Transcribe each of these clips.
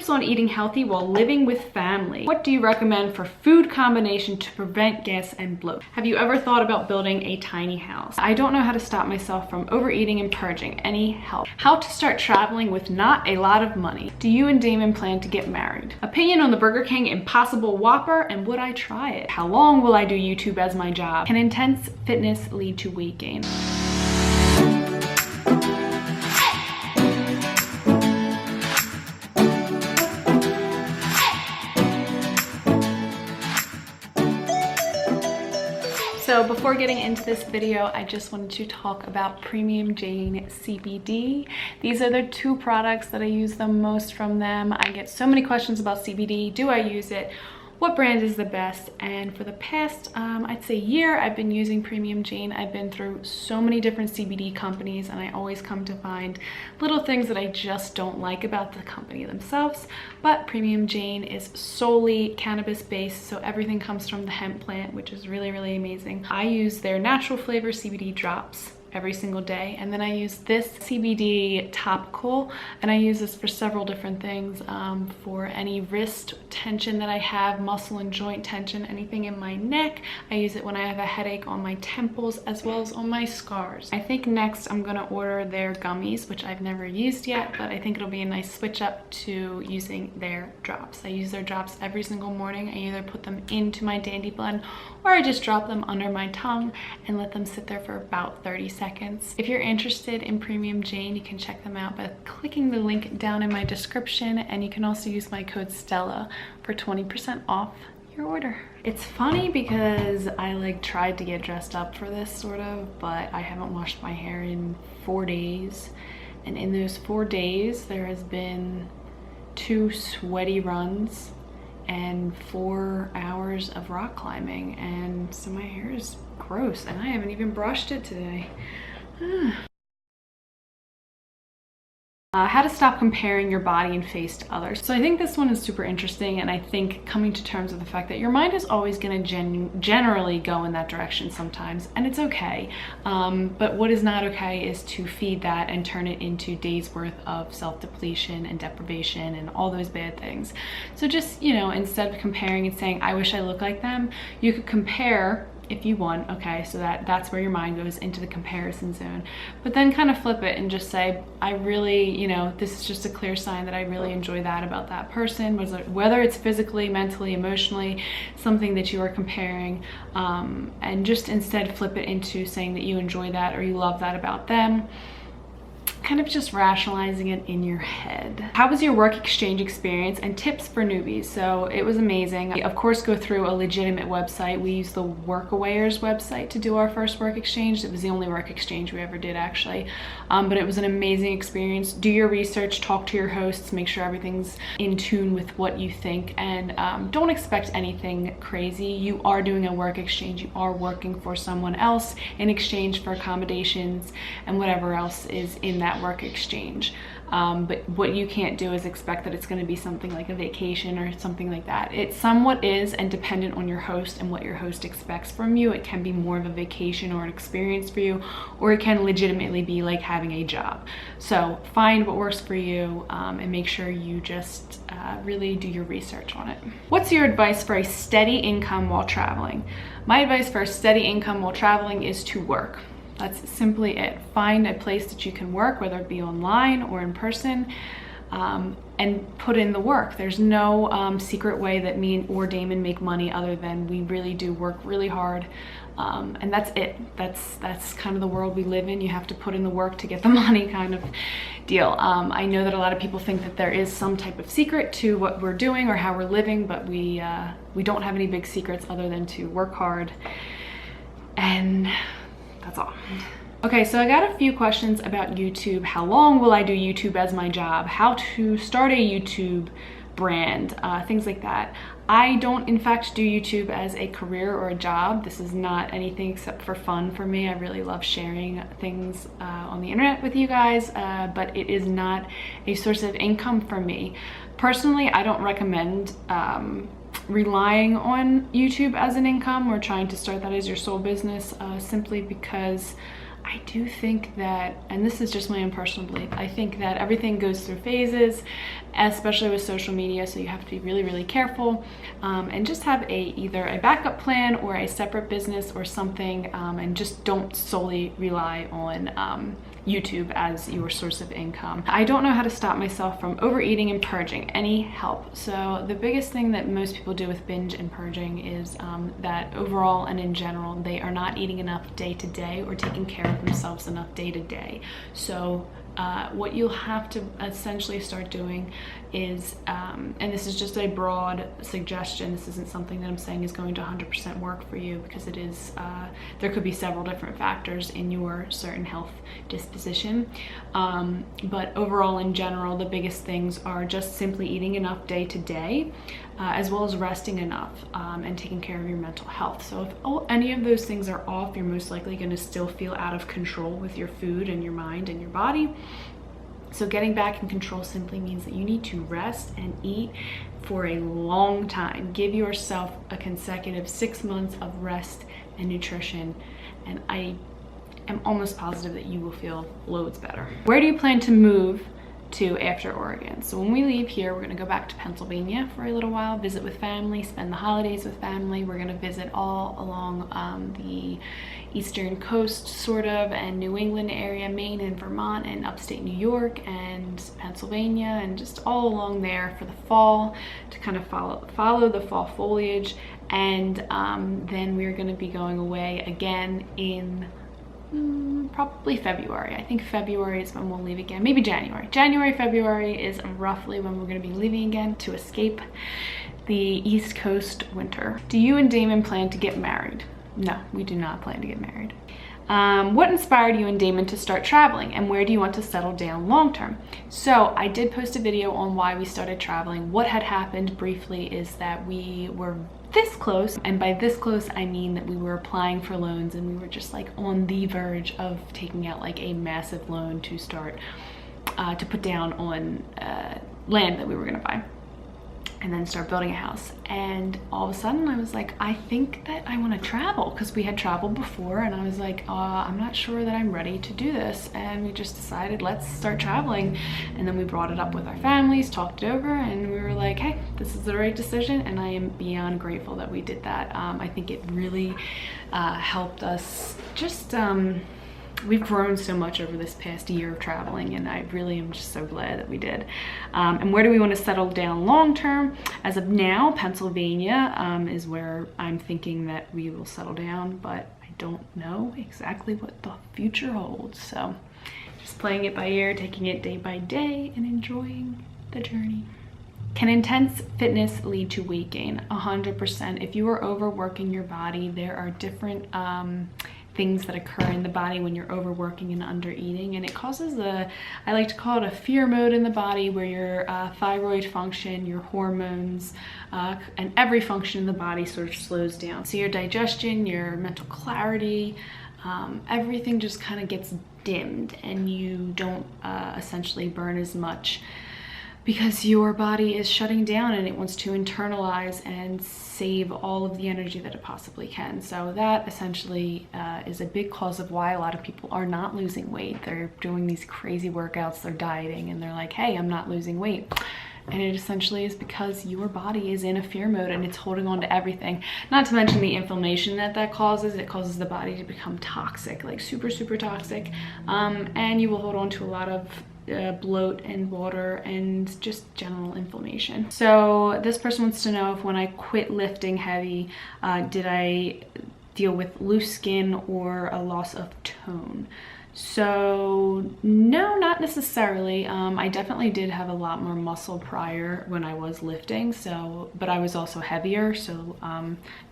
Tips on eating healthy while living with family. What do you recommend for food combination to prevent gas and bloat? Have you ever thought about building a tiny house? I don't know how to stop myself from overeating and purging. Any help? How to start traveling with not a lot of money. Do you and Damon plan to get married? Opinion on the Burger King Impossible Whopper, and would I try it? How long will I do YouTube as my job? Can intense fitness lead to weight gain? So before getting into this video, I just wanted to talk about Premium Jane CBD. These are the two products that I use the most from them. I get so many questions about CBD. Do I use it? What brand is the best? And for the past, I'd say year, I've been using Premium Jane. I've been through so many different CBD companies, and I always come to find little things that I just don't like about the company themselves. But Premium Jane is solely cannabis based, so everything comes from the hemp plant, which is really, really amazing. I use their natural flavor CBD drops every single day, and then I use this CBD topical, and I use this for several different things, for any wrist tension that I have, muscle and joint tension, anything in my neck. I use it when I have a headache, on my temples, as well as on my scars. I think next I'm gonna order their gummies, which I've never used yet, but I think it'll be a nice switch up to using their drops. I use their drops every single morning. I either put them into my Dandy Blend, or I just drop them under my tongue and let them sit there for about 30 seconds. If you're interested in Premium Jane, you can check them out by clicking the link down in my description, and you can also use my code STELLA for 20% off your order. It's funny because I tried to get dressed up for this sort of, but I haven't washed my hair in 4 days, and in those 4 days there has been 2 sweaty runs and 4 hours of rock climbing, and so my hair is gross, and I haven't even brushed it today. How to stop comparing your body and face to others. So I think this one is super interesting, and I think coming to terms with the fact that your mind is always going to generally go in that direction sometimes, and it's okay. But what is not okay is to feed that and turn it into days worth of self-depletion and deprivation and all those bad things. So just, you know, instead of comparing and saying, I wish I looked like them, you could compare if you want, okay, so that's where your mind goes, into the comparison zone. But then kind of flip it and just say, I really, you know, this is just a clear sign that I really enjoy that about that person, whether it's physically, mentally, emotionally, something that you are comparing, and just instead flip it into saying that you enjoy that or you love that about them. Kind of just rationalizing it in your head. How was your work exchange experience, and tips for newbies? So it was amazing. Of course, go through a legitimate website. We used the Workawayers website to do our first work exchange. It was the only work exchange we ever did, actually. But it was an amazing experience. Do your research, talk to your hosts, make sure everything's in tune with what you think, and don't expect anything crazy. You are doing a work exchange. You are working for someone else in exchange for accommodations and whatever else is in that work exchange. But what you can't do is expect that it's going to be something like a vacation or something like that. It somewhat is, and dependent on your host and what your host expects from you, it can be more of a vacation or an experience for you, or it can legitimately be like having a job. So find what works for you, and make sure you just really do your research on it. What's your advice for a steady income while traveling? My advice for a steady income while traveling is to work. That's simply it. Find a place that you can work, whether it be online or in person, and put in the work. There's no secret way that me or Damon make money other than we really do work really hard, and that's it. That's kind of the world we live in. You have to put in the work to get the money, kind of deal. I know that a lot of people think that there is some type of secret to what we're doing or how we're living, but we don't have any big secrets other than to work hard, and that's all. Okay, so I got a few questions about YouTube. How long will I do YouTube as my job? How to start a YouTube brand, things like that. I don't, in fact, do YouTube as a career or a job. This is not anything except for fun for me. I really love sharing things on the internet with you guys, but it is not a source of income for me. Personally, I don't recommend relying on YouTube as an income or trying to start that as your sole business, simply because I do think that, and this is just my own personal belief, I think that everything goes through phases, especially with social media, so you have to be really, really careful, and just have either a backup plan or a separate business or something, and just don't solely rely on YouTube as your source of income. I don't know how to stop myself from overeating and purging. Any help? So the biggest thing that most people do with binge and purging is that overall and in general, they are not eating enough day to day or taking care of themselves enough day to day. So what you'll have to essentially start doing is, and this is just a broad suggestion, this isn't something that I'm saying is going to 100% work for you, because it is, there could be several different factors in your certain health disposition. But overall, in general, the biggest things are just simply eating enough day to day, as well as resting enough, and taking care of your mental health. So if any of those things are off, you're most likely going to still feel out of control with your food and your mind and your body. So getting back in control simply means that you need to rest and eat for a long time. Give yourself a consecutive 6 months of rest and nutrition, and I am almost positive that you will feel loads better. Where do you plan to move to after Oregon? So when we leave here, we're going to go back to Pennsylvania for a little while, visit with family, spend the holidays with family. We're going to visit all along the eastern coast, sort of, and New England area, Maine and Vermont and upstate New York and Pennsylvania, and just all along there for the fall to kind of follow the fall foliage. And then we're going to be going away again in probably February. I think February is when we'll leave again. Maybe January. February is roughly when we're going to be leaving again to escape the East Coast winter. Do you and Damon plan to get married? No, we do not plan to get married. What inspired you and Damon to start traveling, and where do you want to settle down long term? So I did post a video on why we started traveling. What had happened briefly is that we were this close, and by this close I mean that we were applying for loans, and we were just like on the verge of taking out like a massive loan to start to put down on land that we were going to buy and then start building a house. And all of a sudden I was like, I think that I want to travel, because we had traveled before, and I was like, I'm not sure that I'm ready to do this. And we just decided, let's start traveling. And then we brought it up with our families, talked it over, and we were like, hey, this is the right decision. And I am beyond grateful that we did that. I think it really helped us just we've grown so much over this past year of traveling, and I really am just so glad that we did. And where do we want to settle down long term? As of now, Pennsylvania is where I'm thinking that we will settle down, but I don't know exactly what the future holds. So just playing it by ear, taking it day by day, and enjoying the journey. Can intense fitness lead to weight gain? 100%. If you are overworking your body, there are different things that occur in the body when you're overworking and under eating, and it causes I like to call it a fear mode in the body, where your thyroid function, your hormones, and every function in the body sort of slows down. So your digestion, your mental clarity, everything just kind of gets dimmed, and you don't essentially burn as much, because your body is shutting down and it wants to internalize and save all of the energy that it possibly can. So that essentially is a big cause of why a lot of people are not losing weight. They're doing these crazy workouts, they're dieting, and they're like, hey, I'm not losing weight. And it essentially is because your body is in a fear mode and it's holding on to everything. Not to mention the inflammation that causes. It causes the body to become toxic, like super, super toxic. And you will hold on to a lot of bloat and water and just general inflammation. So this person wants to know if when I quit lifting heavy, did I deal with loose skin or a loss of tone? So no, not necessarily. I definitely did have a lot more muscle prior when I was lifting, but I was also heavier, so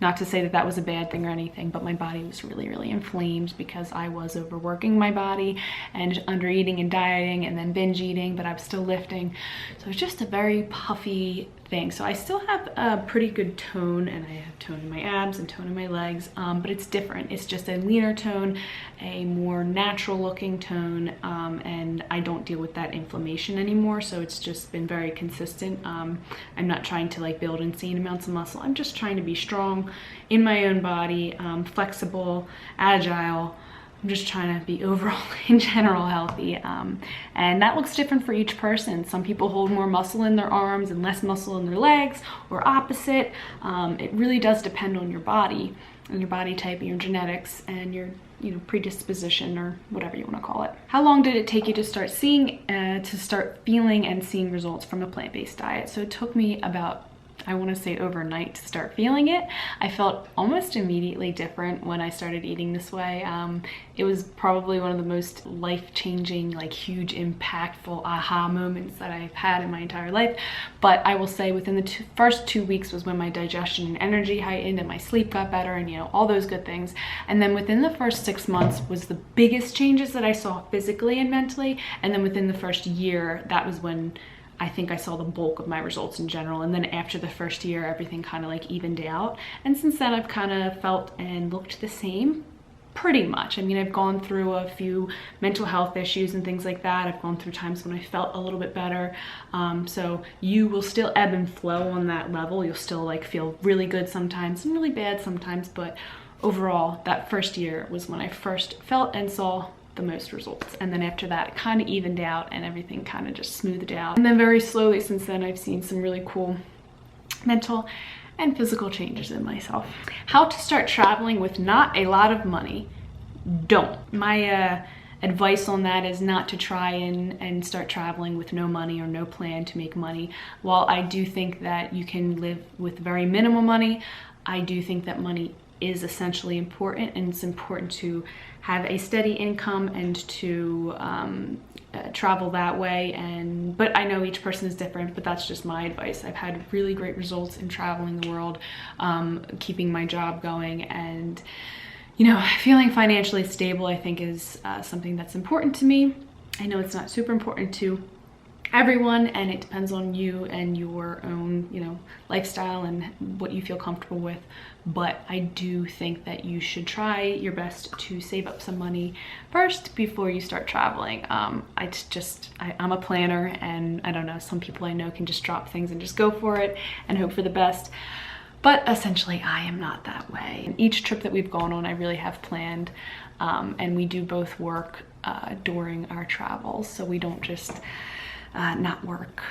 not to say that that was a bad thing or anything, but my body was really, really inflamed because I was overworking my body and under eating and dieting and then binge eating, but I was still lifting. So it's just a very puffy thing. So I still have a pretty good tone, and I have tone in my abs and tone in my legs, but it's different. It's just a leaner tone, a more natural looking tone, and I don't deal with that inflammation anymore. So it's just been very consistent. I'm not trying to like build insane amounts of muscle. I'm just trying to be strong in my own body, flexible, agile, I'm just trying to be overall in general healthy. And that looks different for each person. Some people hold more muscle in their arms and less muscle in their legs, or opposite. It really does depend on your body and your body type and your genetics and your predisposition, or whatever you want to call it. How long did it take you to start feeling and seeing results from a plant-based diet? So it took me about, I want to say, overnight to start feeling it. I felt almost immediately different when I started eating this way. It was probably one of the most life-changing, like huge, impactful aha moments that I've had in my entire life. But I will say within the first 2 weeks was when my digestion and energy heightened and my sleep got better and all those good things. And then within the first 6 months was the biggest changes that I saw physically and mentally. And then within the first year, that was when I think I saw the bulk of my results in general. And then after the first year, everything kind of like evened out. And since then, I've kind of felt and looked the same, pretty much. I mean, I've gone through a few mental health issues and things like that. I've gone through times when I felt a little bit better. So you will still ebb and flow on that level. You'll still like feel really good sometimes and really bad sometimes. But overall, that first year was when I first felt and saw the most results. And then after that, it kind of evened out and everything kind of just smoothed out. And then very slowly since then, I've seen some really cool mental and physical changes in myself. How to start traveling with not a lot of money. Don't. My advice on that is not to try and start traveling with no money or no plan to make money. While I do think that you can live with very minimal money, I do think that money is essentially important, and it's important to have a steady income and to travel that way. But I know each person is different, but that's just my advice. I've had really great results in traveling the world, keeping my job going, and feeling financially stable, I think, is something that's important to me. I know it's not super important to everyone, and it depends on you and your own lifestyle and what you feel comfortable with, but I do think that you should try your best to save up some money first before you start traveling. I'm a planner, and I don't know, some people I know can just drop things and just go for it and hope for the best, but essentially I am not that way. Each trip that we've gone on, I really have planned, and we do both work during our travels, so we don't just not work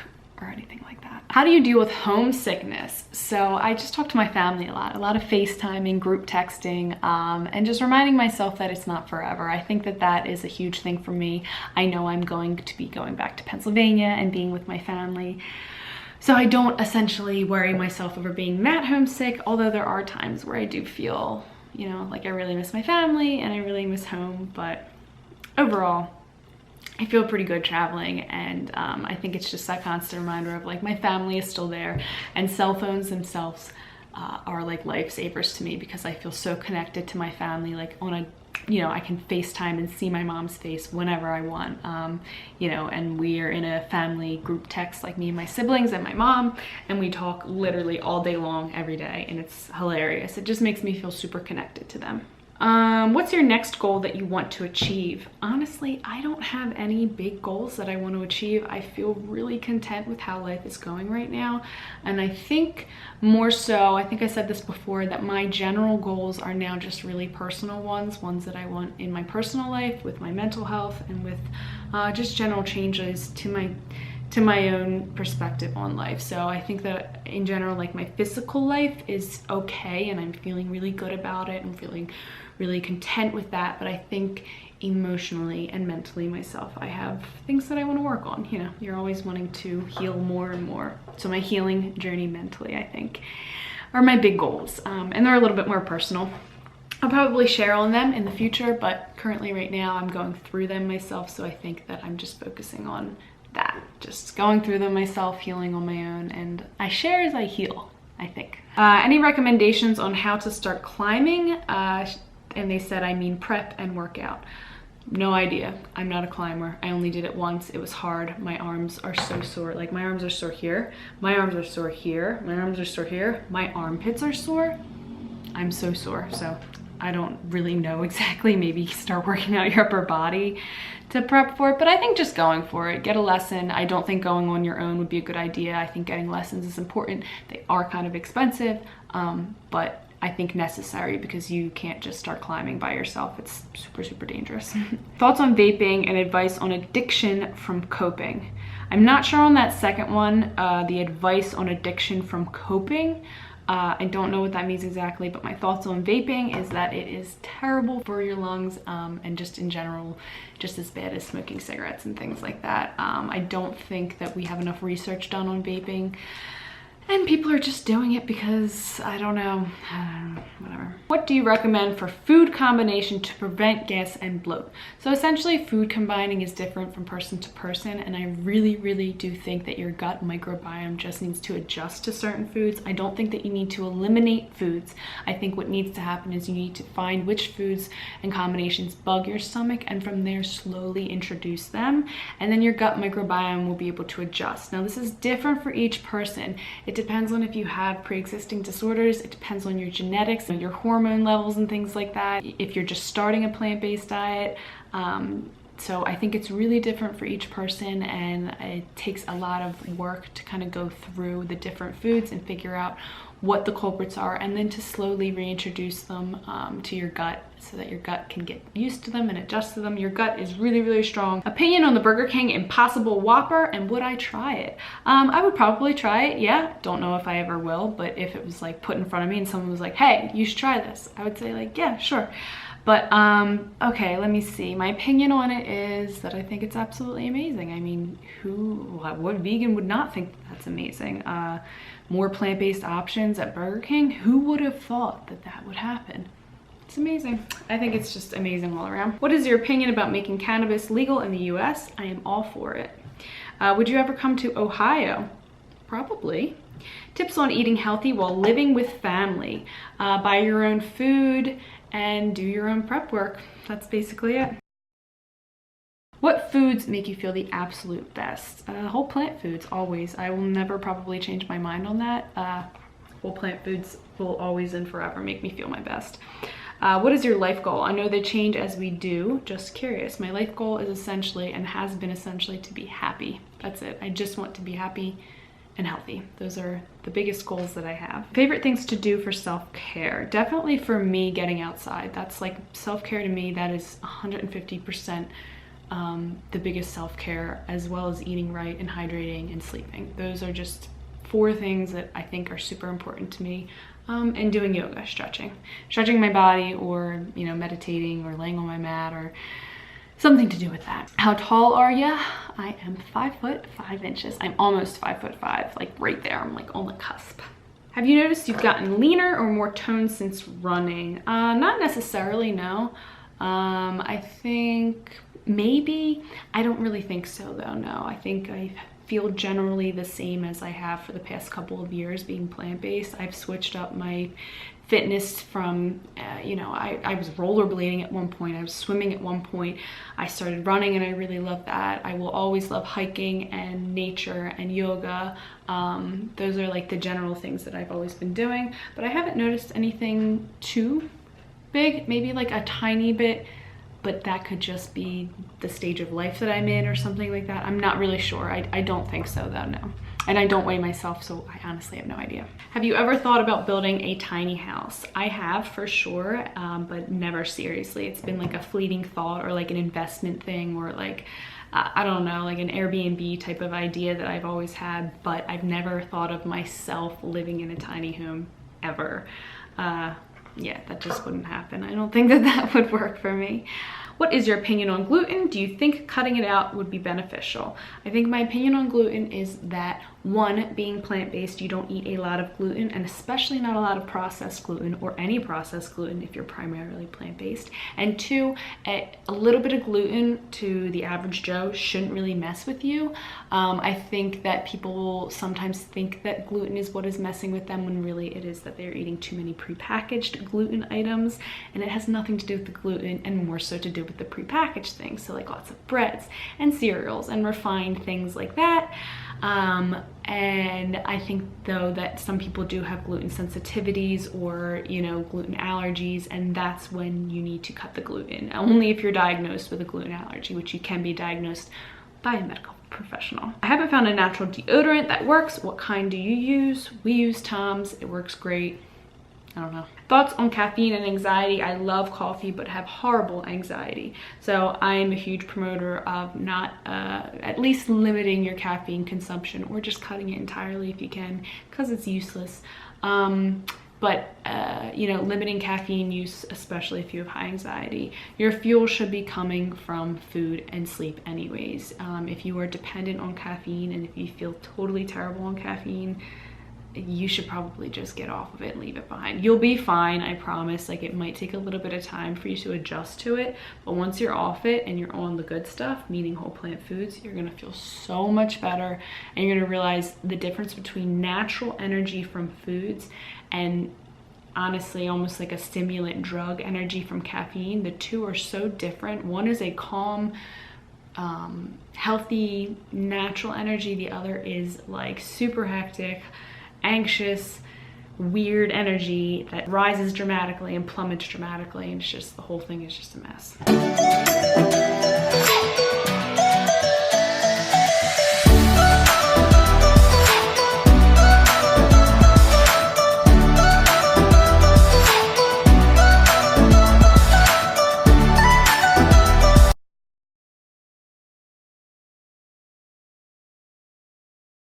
or anything like that. How do you deal with homesickness? So I just talk to my family a lot of FaceTiming, group texting, and just reminding myself that it's not forever. I think that that is a huge thing for me. I know I'm going to be going back to Pennsylvania and being with my family, so I don't essentially worry myself over being that homesick, although there are times where I do feel, like I really miss my family and I really miss home, but overall, I feel pretty good traveling, and I think it's just that constant reminder of like my family is still there, and cell phones themselves are like lifesavers to me because I feel so connected to my family. Like I can FaceTime and see my mom's face whenever I want, and we are in a family group text, like me and my siblings and my mom, and we talk literally all day long every day, and it's hilarious. It just makes me feel super connected to them. What's your next goal that you want to achieve? Honestly, I don't have any big goals that I want to achieve. I feel really content with how life is going right now. And I think more so, I think I said this before, that my general goals are now just really personal ones that I want in my personal life, with my mental health, and with just general changes to my own perspective on life. So I think that in general, like my physical life is okay, and I'm feeling really good about it and feeling really content with that. But I think emotionally and mentally myself, I have things that I want to work on. You're always wanting to heal more and more. So my healing journey mentally, I think, are my big goals. And they're a little bit more personal. I'll probably share on them in the future, but currently right now I'm going through them myself. So I think that I'm just focusing on that, just going through them myself, healing on my own, and I share as I heal, I think. Any recommendations on how to start climbing? And they said, I mean prep and workout. No idea. I'm not a climber. I only did it once. It was hard. My arms are so sore. Like my arms are sore here. My arms are sore here. My arms are sore here. My armpits are sore. I'm so sore. So I don't really know exactly. Maybe start working out your upper body to prep for it, but I think just going for it, get a lesson. I don't think going on your own would be a good idea. I think getting lessons is important. They are kind of expensive, but I think necessary, because you can't just start climbing by yourself. It's super, super dangerous. Thoughts on vaping and advice on addiction from coping. I'm not sure on that second one, the advice on addiction from coping. I don't know what that means exactly, but my thoughts on vaping is that it is terrible for your lungs, and just in general, just as bad as smoking cigarettes and things like that. I don't think that we have enough research done on vaping, and people are just doing it because, I don't know, whatever. What do you recommend for food combination to prevent gas and bloat? So essentially, food combining is different from person to person, and I really, really do think that your gut microbiome just needs to adjust to certain foods. I don't think that you need to eliminate foods. I think what needs to happen is you need to find which foods and combinations bug your stomach, and from there slowly introduce them, and then your gut microbiome will be able to adjust. Now, this is different for each person. It depends on if you have pre-existing disorders. It depends on your genetics and your hormone levels and things like that. If you're just starting a plant-based diet. So I think it's really different for each person, and it takes a lot of work to kind of go through the different foods and figure out what the culprits are, and then to slowly reintroduce them to your gut so that your gut can get used to them and adjust to them. Your gut is really, really strong. Opinion on the Burger King Impossible Whopper, and would I try it? I would probably try it, yeah. Don't know if I ever will, but if it was like put in front of me and someone was like, hey, you should try this, I would say like, yeah, sure. But okay, let me see. My opinion on it is that I think it's absolutely amazing. I mean, what vegan would not think that's amazing? More plant-based options at Burger King. Who would have thought that that would happen? It's amazing. I think it's just amazing all around. What is your opinion about making cannabis legal in the US? I am all for it. Would you ever come to Ohio? Probably. Tips on eating healthy while living with family. Buy your own food and do your own prep work. That's basically it. What foods make you feel the absolute best? Whole plant foods, always. I will never probably change my mind on that. Whole plant foods will always and forever make me feel my best. What is your life goal? I know they change as we do, just curious. My life goal is essentially, and has been essentially, to be happy. That's it. I just want to be happy and healthy. Those are the biggest goals that I have. Favorite things to do for self-care? Definitely for me, getting outside. That's like self-care to me. That is 150% the biggest self-care, as well as eating right and hydrating and sleeping. Those are just 4 things that I think are super important to me. And doing yoga, stretching my body, or, you know, meditating or laying on my mat, or something to do with that. How tall are you? I am 5 foot 5 inches. I'm almost 5 foot 5, like right there. I'm like on the cusp. Have you noticed you've gotten leaner or more toned since running? Not necessarily, no. I think maybe. I don't really think so though, no. I think I feel generally the same as I have for the past couple of years being plant-based. I've switched up my fitness from, you know, I was rollerblading at one point, I was swimming at one point, I started running, and I really love that. I will always love hiking and nature and yoga. Those are like the general things that I've always been doing, but I haven't noticed anything too big, maybe like a tiny bit, but that could just be the stage of life that I'm in or something like that. I'm not really sure. I don't think so though, no. And I don't weigh myself, so I honestly have no idea. Have you ever thought about building a tiny house? I have, for sure, but never seriously. It's been like a fleeting thought, or like an investment thing, or like, I don't know, like an Airbnb type of idea that I've always had, but I've never thought of myself living in a tiny home ever. Yeah, that just wouldn't happen. I don't think that that would work for me. What is your opinion on gluten? Do you think cutting it out would be beneficial? I think my opinion on gluten is that, one, being plant-based, you don't eat a lot of gluten, and especially not a lot of processed gluten, or any processed gluten if you're primarily plant-based. And 2, a little bit of gluten to the average Joe shouldn't really mess with you. I think that people sometimes think that gluten is what is messing with them, when really it is that they're eating too many prepackaged gluten items, and it has nothing to do with the gluten, and more so to do with the prepackaged things. So like lots of breads and cereals and refined things like that. And I think though that some people do have gluten sensitivities, or, you know, gluten allergies, and that's when you need to cut the gluten. Only if you're diagnosed with a gluten allergy, which you can be diagnosed by a medical professional. I haven't found a natural deodorant that works. What kind do you use? We use Tom's. It works great. I don't know. Thoughts on caffeine and anxiety. I love coffee, but have horrible anxiety. So I am a huge promoter of not, at least limiting your caffeine consumption, or just cutting it entirely if you can, because it's useless. You know, limiting caffeine use, especially if you have high anxiety. Your fuel should be coming from food and sleep anyways. If you are dependent on caffeine and if you feel totally terrible on caffeine, you should probably just get off of it and leave it behind. You'll be fine, I promise. Like, it might take a little bit of time for you to adjust to it, but once you're off it and you're on the good stuff, meaning whole plant foods, you're gonna feel so much better, and you're gonna realize the difference between natural energy from foods and honestly almost like a stimulant drug energy from caffeine. The two are so different. One is a calm, healthy, natural energy. The other is like super hectic, anxious, weird energy that rises dramatically and plummets dramatically, and it's just, the whole thing is just a mess.